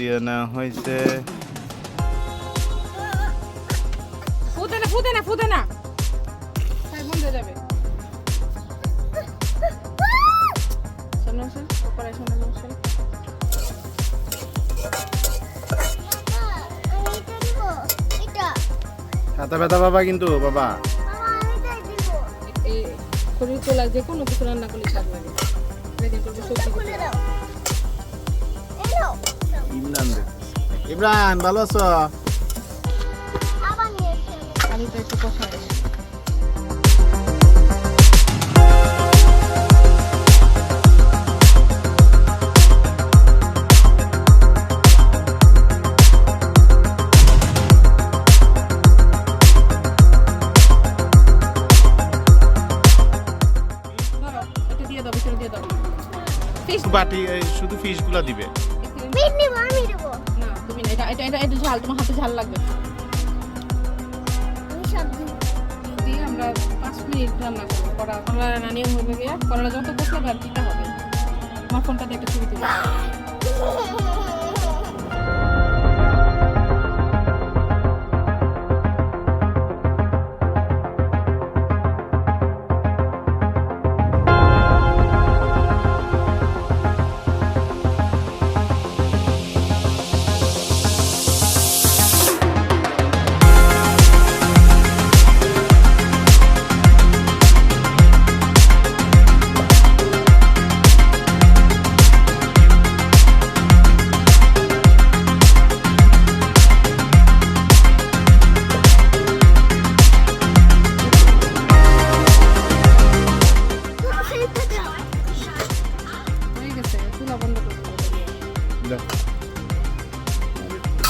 দিয়ে নেওয়া হয়েছে। ফুদে না তাই বন্ধ হয়ে যাবে। হাতা ব্যথা বাবা, কিন্তু বাবা শরীর তোলা যে কোনো কিছু রান্না করলে স্বাদ লাগে। ইমরান ভালো আছো? আলুটা একটু কষাই বাটি শুধু ফিশগুলো দিবে। না তুমি না, এটা ঝাল, তোমার হাতে ঝাল লাগবে। দিয়ে আমরা 5 মিনিট রান্না করবো। কড়া রান্না নিয়ম হয়ে গিয়ে কড়াটা যত কষাবে আর দিতে হবে। আমার ফোনটাতে একটা ছবি তুলে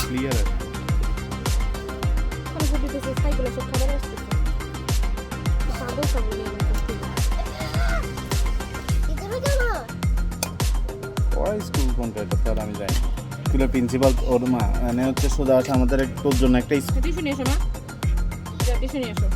ক্লিয়ার আছে। ওই স্কুল কোনটা এটা তো আর আমি জানি। স্কুলের প্রিন্সিপাল ওর মা মানে হচ্ছে সোজা আছে আমাদের একটু জন্য একটা টিউশন এসো মা, টিউশন এসো।